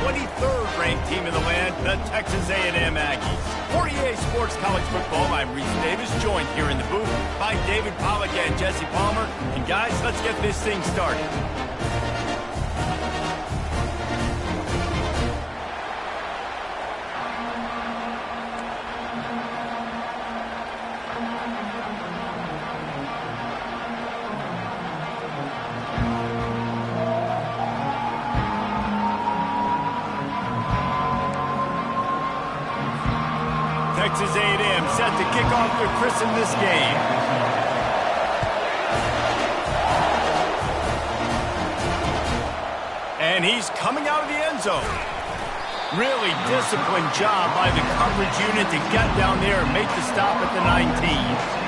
23rd ranked team in the land, the Texas A&M Aggies. For EA Sports College Football, I'm Reese Davis, joined here in the booth by David Pollack and Jesse Palmer. And guys, let's get this thing started. Texas A&M set to kick off their christen this game. And he's coming out of the end zone. Really disciplined job by the coverage unit to get down there and make the stop at the 19.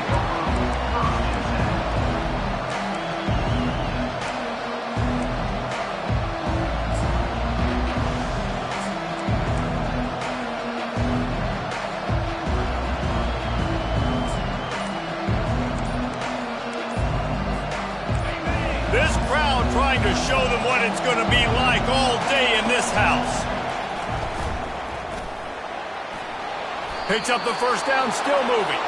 This crowd trying to show them what it's going to be like all day in this house. Picks up the first down, still moving.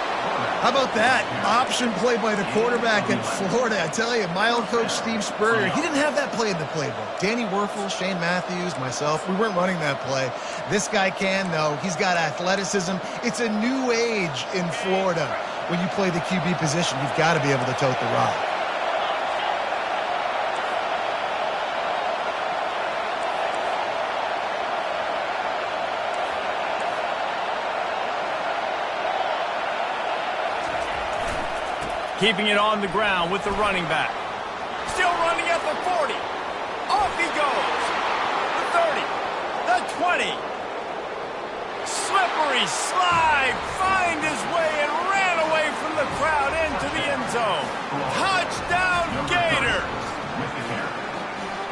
How about that option play by the quarterback in Florida? I tell you, my old coach Steve Spurrier, he didn't have that play in the playbook. Danny Werfel, Shane Matthews, myself, we weren't running that play. This guy can, though. He's got athleticism. It's a new age in Florida. When you play the QB position, you've got to be able to tote the rock. Keeping it on the ground with the running back. Still running at the 40. Off he goes. The 30. The 20. Slippery slide. Find his way and ran away from the crowd into the end zone. Touchdown Gators.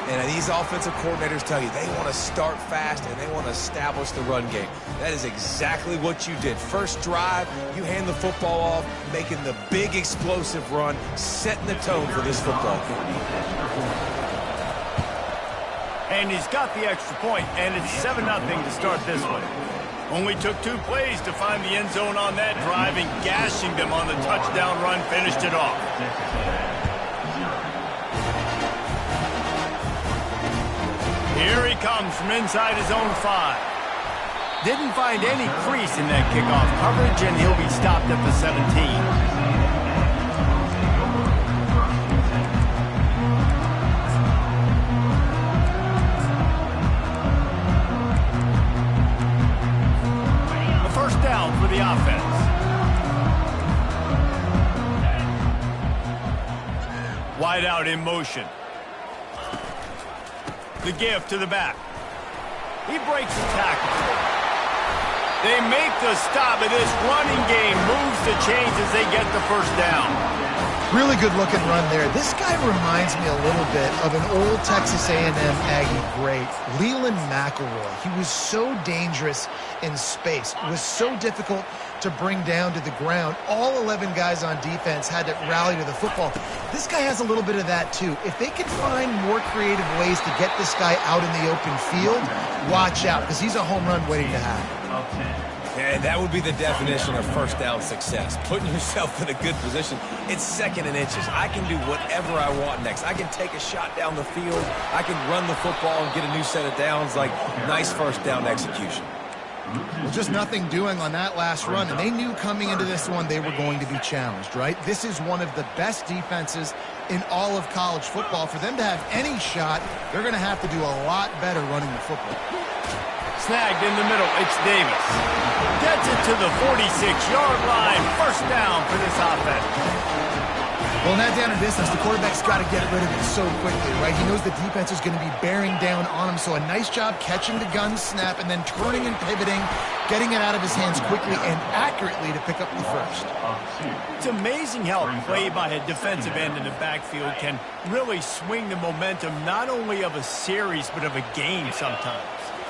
And these offensive coordinators tell you they want to start fast and they want to establish the run game. That is exactly what you did. First drive, you hand the football off, making the big explosive run, setting the tone for this football game. And he's got the extra point, and it's 7-0 to start this one. Only took 2 plays to find the end zone on that drive, and gashing them on the touchdown run finished it off. Here he comes from inside his own 5. Didn't find any crease in that kickoff coverage, and he'll be stopped at the 17. A first down for the offense. Wide out in motion. The give to the back. He breaks the tackle. They make the stop, and this running game moves the chains as they get the first down. Really good looking run there. This guy reminds me a little bit of an old Texas A&M Aggie great, Leland McElroy. He was so dangerous in space. It was so difficult to bring down to the ground. All 11 guys on defense had to rally to the football. This guy has a little bit of that too. If they can find more creative ways to get this guy out in the open field, watch out, because he's a home run waiting to happen. And that would be the definition of first down success. Putting yourself in a good position. It's 2nd and inches. I can do whatever I want next. I can take a shot down the field. I can run the football and get a new set of downs. Like, nice first down execution. Well, just nothing doing on that last run, and they knew coming into this one they were going to be challenged, right? This is one of the best defenses in all of college football. For them to have any shot, they're going to have to do a lot better running the football. Snagged in the middle, it's Davis. Gets it to the 46-yard line. First down for this offense. Well, in that down and distance, the quarterback's got to get rid of it so quickly, right? He knows the defense is going to be bearing down on him, so a nice job catching the gun snap and then turning and pivoting, getting it out of his hands quickly and accurately to pick up the first. It's amazing how a play by a defensive end in the backfield can really swing the momentum not only of a series but of a game sometimes.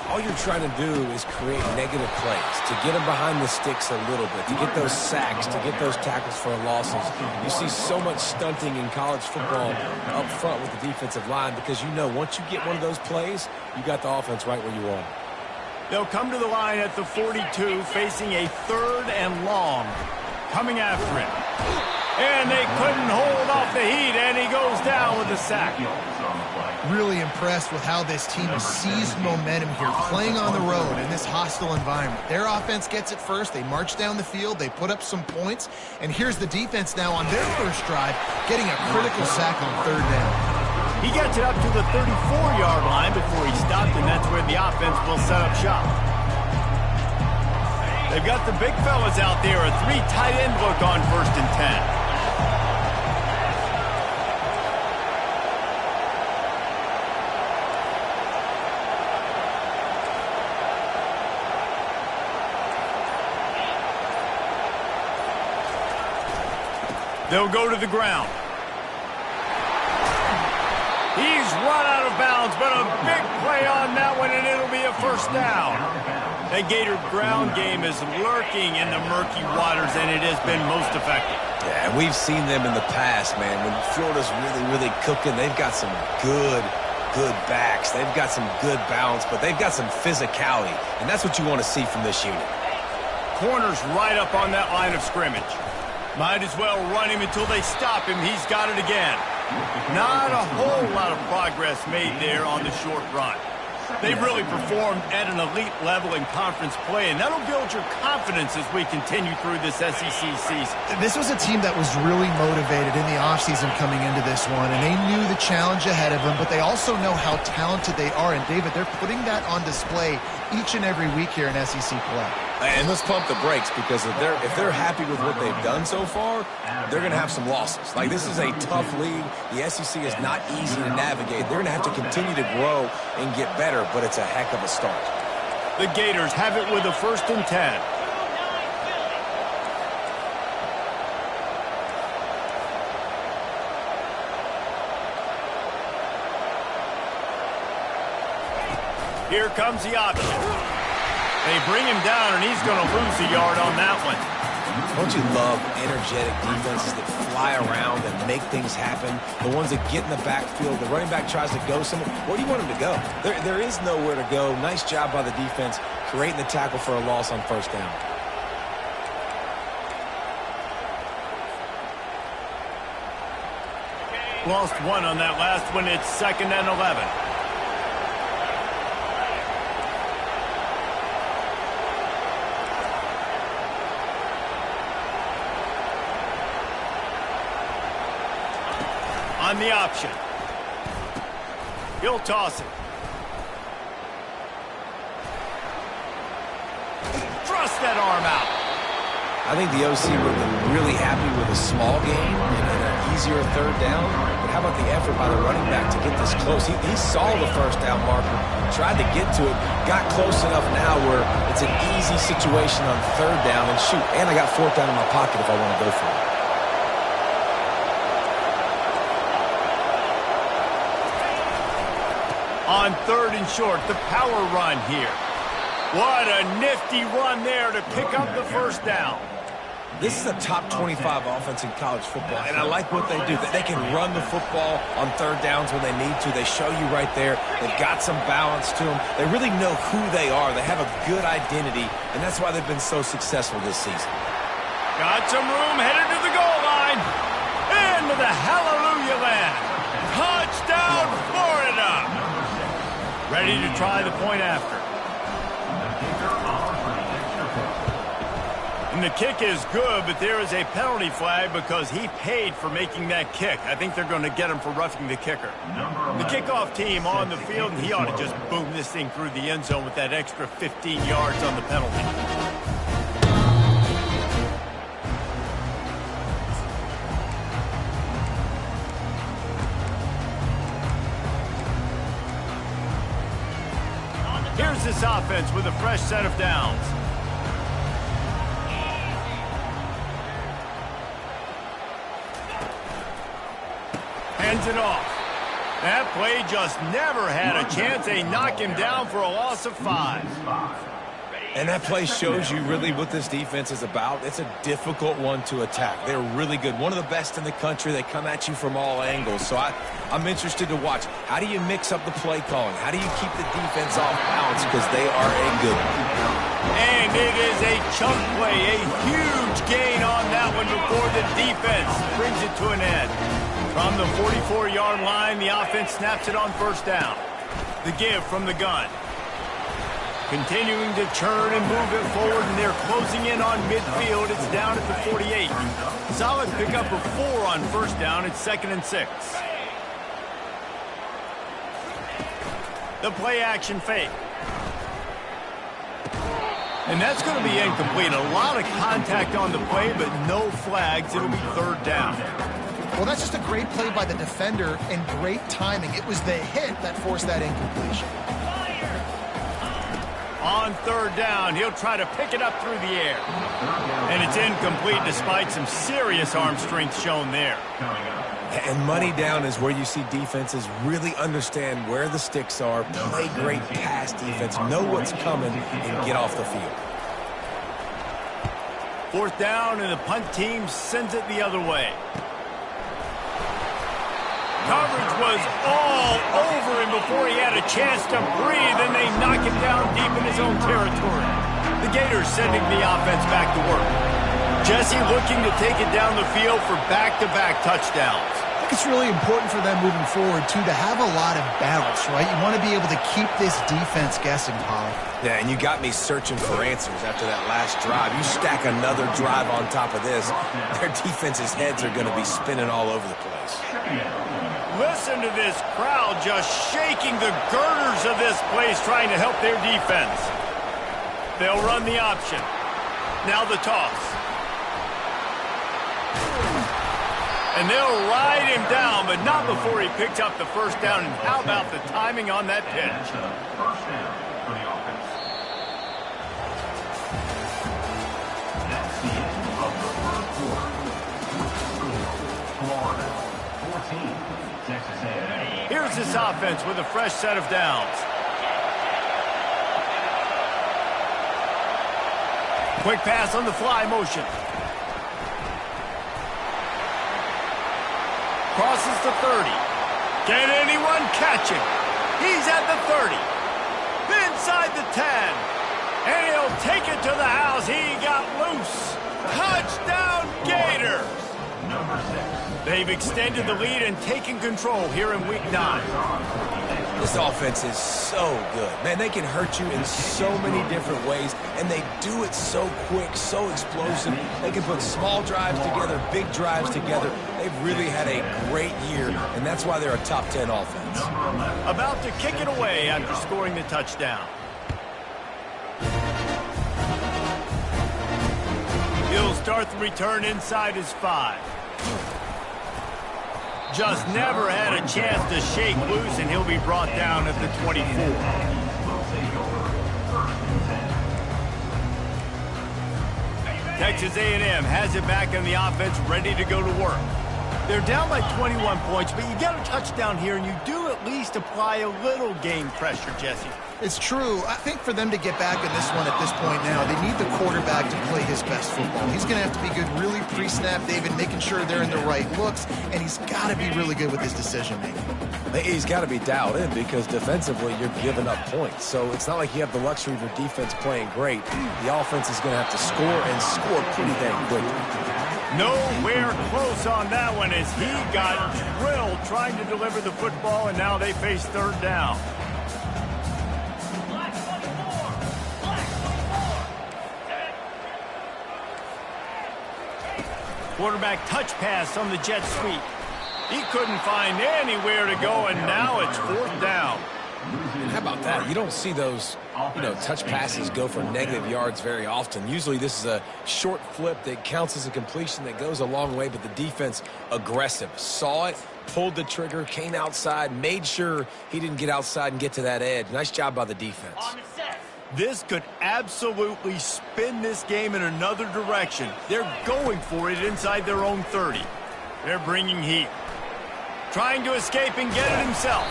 all you're trying to do is create negative plays, to get them behind the sticks a little bit, to get those sacks, to get those tackles for losses. You see so much stunting in college football up front with the defensive line because you know once you get one of those plays, you got the offense right where you want it. They'll come to the line at the 42, facing a 3rd and long. Coming after him. And they couldn't hold off the heat, and he goes down with a sack. Really impressed with how this team has seized momentum here, playing on the road in this hostile environment. Their offense gets it first. They march down the field. They put up some points. And here's the defense now on their first drive, getting a critical sack on 3rd down. He gets it up to the 34-yard line before he stopped, and that's where the offense will set up shop. They've got the big fellas out there, a 3 tight end look on 1st and 10. They'll go to the ground. He's run out of bounds, but a big play on that one, and it'll be a 1st down. That Gator ground game is lurking in the murky waters, and it has been most effective. Yeah, and we've seen them in the past, man. When Florida's really cooking, they've got some good backs. They've got some good balance, but they've got some physicality, and that's what you want to see from this unit. Corner's right up on that line of scrimmage. Might as well run him until they stop him. He's got it again. Not a whole lot of progress made there on the short run. They've really performed at an elite level in conference play, and that'll build your confidence as we continue through this SEC season. This was a team that was really motivated in the offseason coming into this one, and they knew the challenge ahead of them, but they also know how talented they are. And, David, they're putting that on display each and every week here in SEC play. And let's pump the brakes because if they're happy with what they've done so far, they're going to have some losses. Like, this is a tough league. The SEC is not easy to navigate. They're going to have to continue to grow and get better, but it's a heck of a start. The Gators have it with a 1st and 10. Here comes the option. They bring him down, and he's going to lose a yard on that one. Don't you love energetic defenses that fly around and make things happen? The ones that get in the backfield, the running back tries to go somewhere. Where do you want him to go? There is nowhere to go. Nice job by the defense creating the tackle for a loss on 1st down. Lost one on that last one. It's 2nd and 11. On the option. He'll toss it. Thrust that arm out. I think the OC would have been really happy with a small gain and an easier 3rd down. But how about the effort by the running back to get this close? He saw the 1st down marker, tried to get to it, got close enough now where it's an easy situation on 3rd down. And shoot, and I got 4th down in my pocket if I want to go for it. On 3rd and short, the power run here. What a nifty run there to pick up the 1st down. This is a top 25 offense in college football, and I like what they do. They can run the football on 3rd downs when they need to. They show you right there. They've got some balance to them. They really know who they are. They have a good identity, and that's why they've been so successful this season. Got some room, headed to the goal line. Into the hallelujah land. Touchdown, Florida. Ready to try the point after. And the kick is good, but there is a penalty flag because he paid for making that kick. I think they're going to get him for roughing the kicker. The kickoff team on the field, and he ought to just boom this thing through the end zone with that extra 15 yards on the penalty. Here's this offense with a fresh set of downs. Hands it off. That play just never had a chance. They knock him down for a loss of 5. And that play shows you really what this defense is about. It's a difficult one to attack. They're really good. One of the best in the country. They come at you from all angles. So I'm interested to watch. How do you mix up the play calling? How do you keep the defense off balance? Because they are a good one. And it is a chunk play. A huge gain on that one before the defense brings it to an end. From the 44-yard line, the offense snaps it on first down. The give from the gun. Continuing to churn and move it forward, and they're closing in on midfield. It's down at the 48. Solid pickup of 4 on first down. It's 2nd and 6. The play action fake. And that's going to be incomplete. A lot of contact on the play, but no flags. It'll be 3rd down. Well, that's just a great play by the defender and great timing. It was the hit that forced that incompletion. On 3rd down, he'll try to pick it up through the air. And it's incomplete despite some serious arm strength shown there. And money down is where you see defenses really understand where the sticks are, play great pass defense, know what's coming, and get off the field. 4th down, and the punt team sends it the other way. Coverage was all over him before he had a chance to breathe, and they knock him down deep in his own territory. The Gators sending the offense back to work. Jesse looking to take it down the field for back-to-back touchdowns. I think it's really important for them moving forward, too, to have a lot of balance, right? You want to be able to keep this defense guessing, Paul. Yeah, and you got me searching for answers after that last drive. You stack another drive on top of this, their defense's heads are going to be spinning all over the place. Listen to this crowd just shaking the girders of this place trying to help their defense. They'll run the option. Now the toss. And they'll ride him down, but not before he picks up the first down. And how about the timing on that pitch? First down for the offense. That's the end of the first quarter. Florida, 14. Texas A&M. Here's this offense with a fresh set of downs. Quick pass on the fly motion. Crosses the 30. Can anyone catch him? He's at the 30. Inside the 10. And he'll take it to the house. He got loose. Touchdown Gators. Number 6. They've extended the lead and taken control here in Week 9. This offense is so good. Man, they can hurt you in so many different ways, and they do it so quick, so explosive. They can put small drives together, big drives together. They've really had a great year, and that's why they're a top 10 offense. About to kick it away after scoring the touchdown. He'll start the return inside his 5. Just never had a chance to shake loose, and he'll be brought down at the 24. Texas A&M has it back in the offense, ready to go to work. They're down by 21 points, but you get a touchdown here, and you do at least apply a little game pressure, Jesse. It's true. I think for them to get back in this one at this point now, they need the quarterback to play his best football. He's going to have to be good really pre-snap, David, making sure they're in the right looks, and he's got to be really good with his decision-making. He's got to be dialed in because defensively you're giving up points. So it's not like you have the luxury of your defense playing great. The offense is going to have to score and score pretty dang quickly. Nowhere close on that one as he got drilled trying to deliver the football, and now they face 3rd down. Quarterback touch pass on the jet sweep. He couldn't find anywhere to go, and now it's 4th down. How about that? You don't see those, touch passes go for negative yards very often. Usually this is a short flip that counts as a completion that goes a long way, but the defense aggressive. Saw it, pulled the trigger, came outside, made sure he didn't get outside and get to that edge. Nice job by the defense. This could absolutely spin this game in another direction. They're going for it inside their own 30. They're bringing heat. trying to escape and get it himself.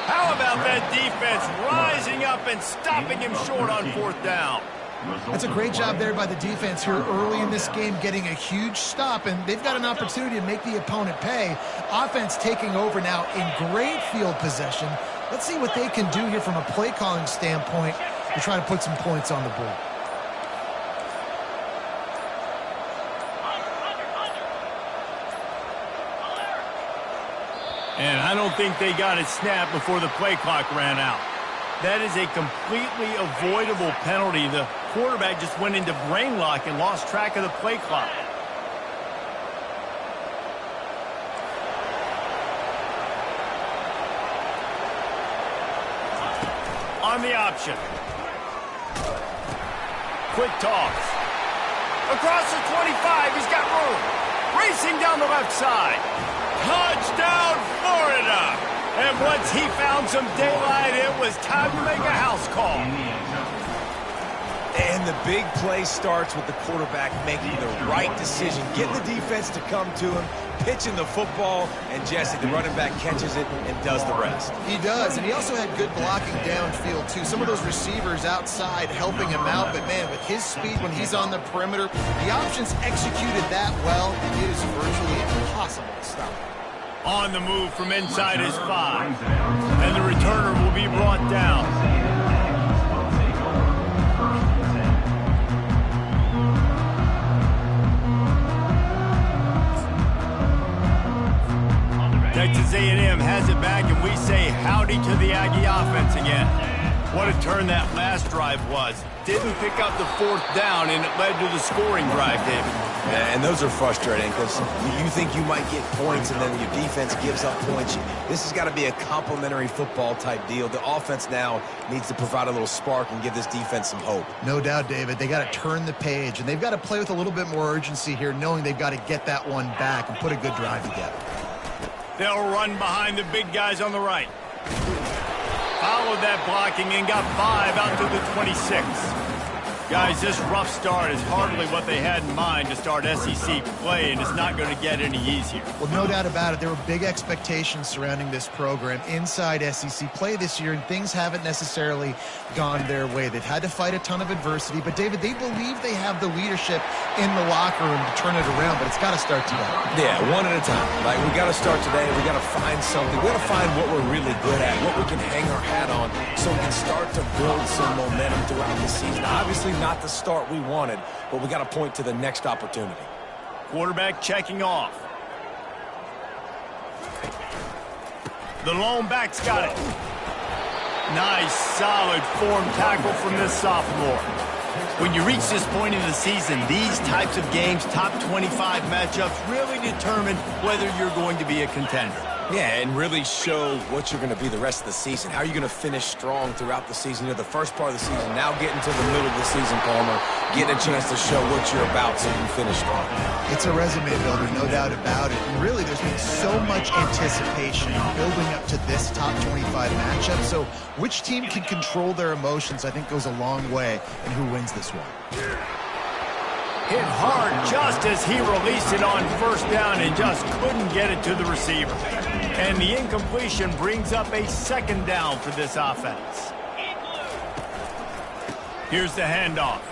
How about that defense rising up and stopping him short on 4th down? That's a great job there by the defense here early in this game, getting a huge stop, and they've got an opportunity to make the opponent pay. Offense taking over now in great field possession. Let's see what they can do here from a play calling standpoint to try to put some points on the board. And I don't think they got it snapped before the play clock ran out. That is a completely avoidable penalty. The quarterback just went into brain lock and lost track of the play clock. On the option. Quick toss. Across the 25, he's got room. Racing down the left side. Touchdown, Florida! And once he found some daylight, it was time to make a house call. And the big play starts with the quarterback making the right decision, getting the defense to come to him, pitching the football, and Jesse, the running back, catches it and does the rest. He does, and he also had good blocking downfield, too. Some of those receivers outside helping him out, but, man, with his speed when he's on the perimeter, the options executed that well, it is virtually impossible to stop. On the move from inside his 5. And the returner will be brought down. Texas A&M has it back, and we say howdy to the Aggie offense again. What a turn that last drive was. Didn't pick up the 4th down, and it led to the scoring drive, David. Yeah, and those are frustrating because you think you might get points and then your defense gives up points. This has got to be a complementary football type deal. The offense now needs to provide a little spark and give this defense some hope. No doubt, David. They got to turn the page, and they've got to play with a little bit more urgency here, knowing they've got to get that one back and put a good drive together. They'll run behind the big guys on the right. Followed that blocking and got 5 out to the 26. Guys, this rough start is hardly what they had in mind to start SEC play, and it's not going to get any easier. Well, no doubt about it. There were big expectations surrounding this program inside SEC play this year, and things haven't necessarily gone their way. They've had to fight a ton of adversity, but, David, they believe they have the leadership in the locker room to turn it around, but it's got to start today. Yeah, one at a time. Like, we got to start today. We got to find something. We got to find what we're really good at, what we can hang our hat on, so we can start to build some momentum throughout the season. Obviously, not the start we wanted, but we got to point to the next opportunity. Quarterback checking off. The lone back's got it. Nice, solid form tackle from this sophomore. When you reach this point in the season, these types of games, top 25 matchups, really determine whether you're going to be a contender. Yeah, and really show what you're going to be the rest of the season. How are you going to finish strong throughout the season? You know, the first part of the season, now getting to the middle of the season, Palmer, getting a chance to show what you're about so you can finish strong. It's a resume builder, no doubt about it. And really, there's been so much anticipation building up to this top 25 matchup. So which team can control their emotions, I think, goes a long way in who wins this one. Hit hard just as he released it on 1st down and just couldn't get it to the receiver. And the incompletion brings up a 2nd down for this offense. Here's the handoff.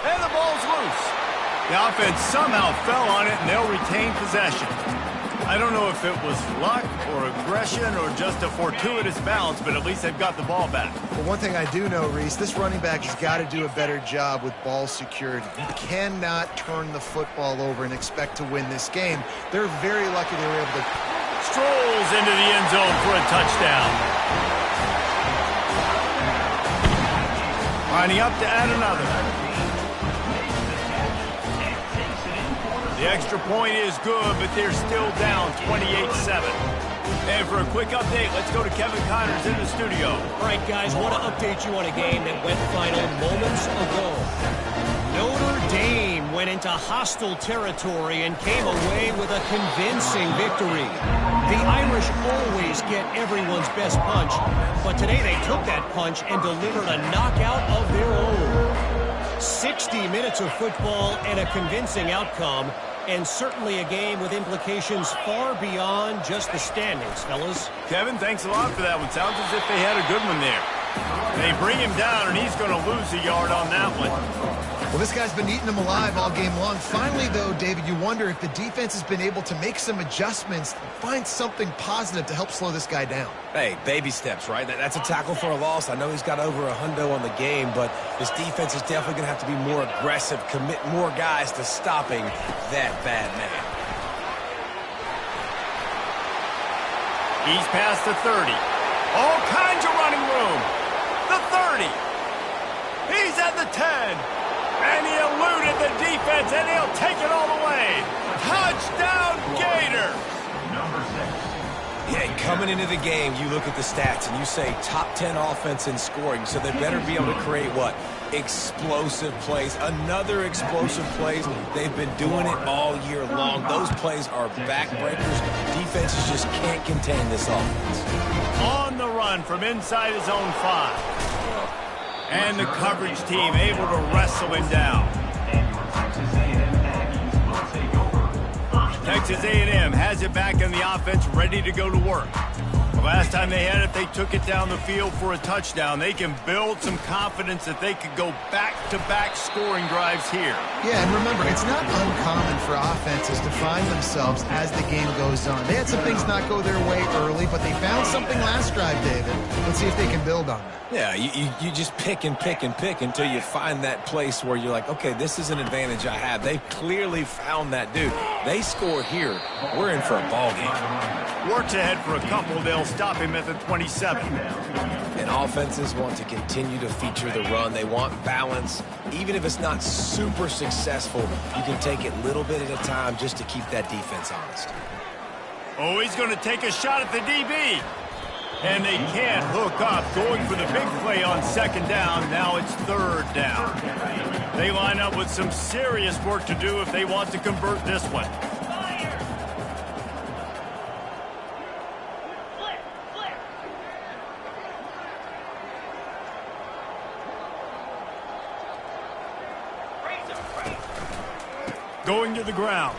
And the ball's loose. The offense somehow fell on it, and they'll retain possession. I don't know if it was luck or aggression or just a fortuitous bounce, but at least they've got the ball back. Well, one thing I do know, Reese, this running back has got to do a better job with ball security. You cannot turn the football over and expect to win this game. They're very lucky they were able to. Strolls into the end zone for a touchdown. Lining up to add another. The extra point is good, but they're still down 28-7. And for a quick update, let's go to Kevin Connors in the studio. All right, guys, want to update you on a game that went final moments ago. Notre Dame went into hostile territory and came away with a convincing victory. The Irish always get everyone's best punch, but today they took that punch and delivered a knockout of their own. 60 minutes of football and a convincing outcome. and certainly a game with implications far beyond just the standings, fellas. Kevin, thanks a lot for that one. Sounds as if they had a good one there. They bring him down, and he's going to lose a yard on that one. Well, this guy's been eating them alive all game long. Finally, though, David, you wonder if the defense has been able to make some adjustments, find something positive to help slow this guy down. Hey, baby steps, right? That's a tackle for a loss. I know he's got over $100 on the game, but this defense is definitely going to have to be more aggressive, commit more guys to stopping that bad man. He's past the 30. All kinds of running room. The 30. He's at the 10. And he eluded the defense, and he'll take it all the way. Touchdown, Gator! Number 6. Yeah, coming into the game, you look at the stats, and you say top 10 offense in scoring, so they better be able to create what? Explosive plays. Another explosive plays. They've been doing it all year long. Those plays are backbreakers. Defenses just can't contain this offense. On the run from inside his own 5. And the coverage team able to wrestle him down. Texas A&M has it back in the offense, ready to go to work. The last time they had it, they took it down the field for a touchdown. They can build some confidence that they could go back-to-back scoring drives here. Yeah, and remember, it's not uncommon for offenses to find themselves as the game goes on. They had some things not go their way early, but they found something last drive, David. Let's see if they can build on that. Yeah, you just pick and pick and pick until you find that place where you're like, okay, this is an advantage I have. They clearly found that dude. They score here. We're in for a ball game. Works ahead for a couple. They'll stop him at the 27. And offenses want to continue to feature the run. They want balance. Even if it's not super successful, you can take it little bit at a time just to keep that defense honest. Oh, he's going to take a shot at the DB. And they can't hook up. Going for the big play on second down. Now it's third down. They line up with some serious work to do if they want to convert this one. Going to the ground.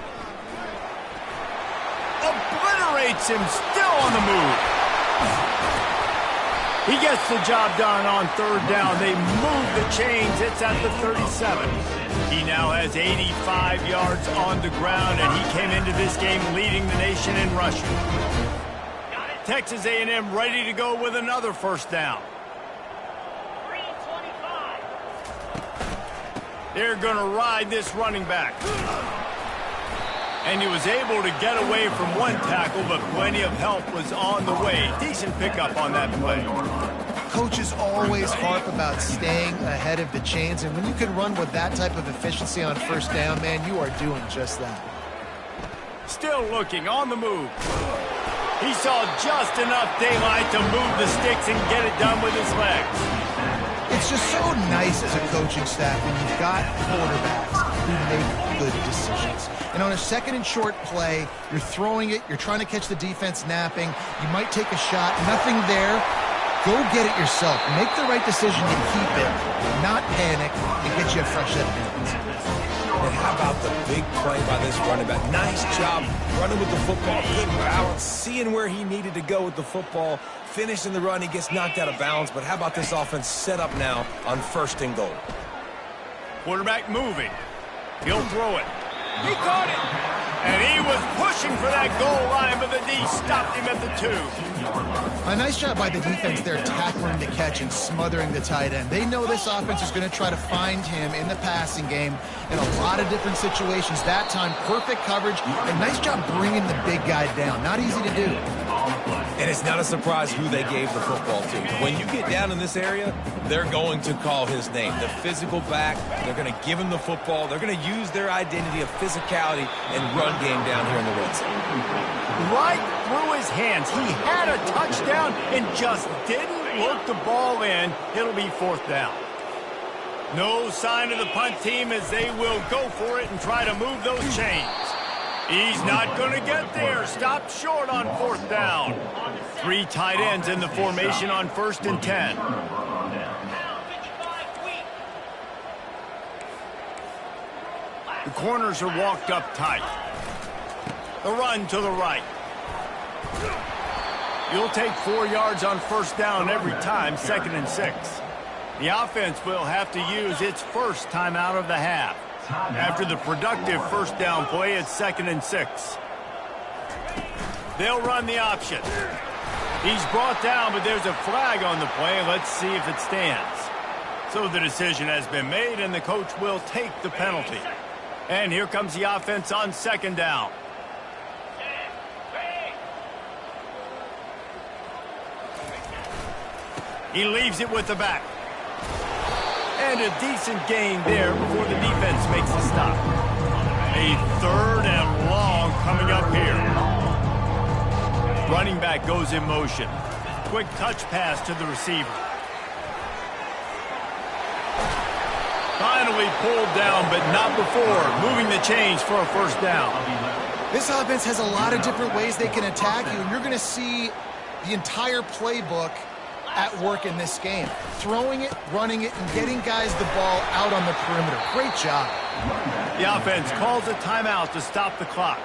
Obliterates him, still on the move. He gets the job done on third down. They move the chains. It's at the 37. He now has 85 yards on the ground, and he came into this game leading the nation in rushing. Texas A&M ready to go with another first down. They're going to ride this running back. And he was able to get away from one tackle, but plenty of help was on the way. Decent pickup on that play. Coaches always harp about staying ahead of the chains, and when you can run with that type of efficiency on first down, man, you are doing just that. Still looking on the move. He saw just enough daylight to move the sticks and get it done with his legs. It's just so nice as a coaching staff when you've got quarterbacks who make good decisions. And on a second and short play, you're throwing it, you're trying to catch the defense napping, you might take a shot, nothing there. Go get it yourself. Make the right decision and keep it, not panic, and get you a fresh set of hands. And how about the big play by this running back? Nice job running with the football, good balance, seeing where he needed to go with the football, finishing the run. He gets knocked out of bounds, but how about this offense set up now on first and goal? Quarterback moving. He'll throw it. He caught it. And he was pushing for that goal line, but the D stopped him at the 2. A nice job by the defense there, tackling the catch and smothering the tight end. They know this offense is going to try to find him in the passing game in a lot of different situations. That time, perfect coverage, and nice job bringing the big guy down. Not easy to do. And it's not a surprise who they gave the football to. When you get down in this area, they're going to call his name. The physical back, they're going to give him the football. They're going to use their identity of physicality and run game down here in the red zone. Right through his hands. He had a touchdown and just didn't look the ball in. It'll be fourth down. No sign of the punt team as they will go for it and try to move those chains. He's not going to get there. Stopped short on fourth down. 3 tight ends in the formation on 1st and 10. The corners are walked up tight. The run to the right. You'll take 4 yards on first down every time, 2nd and 6. The offense will have to use its first timeout of the half. After the productive first down play, it's 2nd and 6. They'll run the option. He's brought down, but there's a flag on the play. Let's see if it stands. So the decision has been made, and the coach will take the penalty. And here comes the offense on 2nd down. He leaves it with the back. And a decent gain there before the defense makes the stop. A 3rd and long coming up here. Running back goes in motion. Quick touch pass to the receiver. Finally pulled down, but not before moving the chains for a first down. This offense has a lot of different ways they can attack you, and you're going to see the entire playbook at work in this game. Throwing it, running it, and getting guys the ball out on the perimeter. Great job. The offense calls a timeout to stop the clock.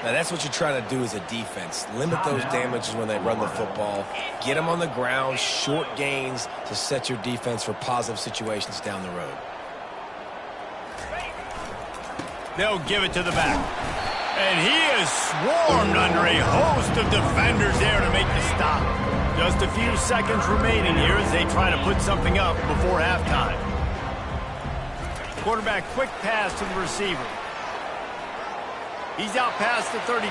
Now, that's what you're trying to do as a defense. Limit those damages when they run the football. Get them on the ground, short gains to set your defense for positive situations down the road. They'll give it to the back. And he is swarmed under a host of defenders there to make the stop. Just a few seconds remaining here as they try to put something up before halftime. Quarterback quick pass to the receiver. He's out past the 35.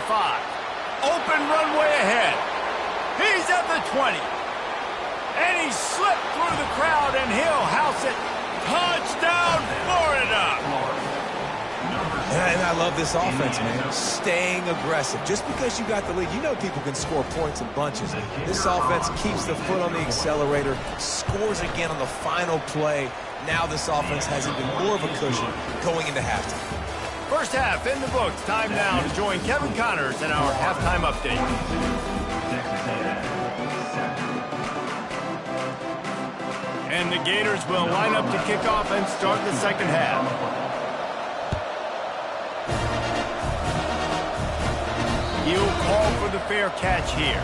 Open runway ahead. He's at the 20. And he slipped through the crowd, and he'll house it. Touchdown, Florida! And I love this offense, man. Staying aggressive. Just because you got the lead, you know people can score points in bunches. This offense keeps the foot on the accelerator, scores again on the final play. Now this offense has even more of a cushion going into halftime. First half in the books. Time now to join Kevin Connors in our halftime update. And the Gators will line up to kick off and start the second half. He'll call for the fair catch here.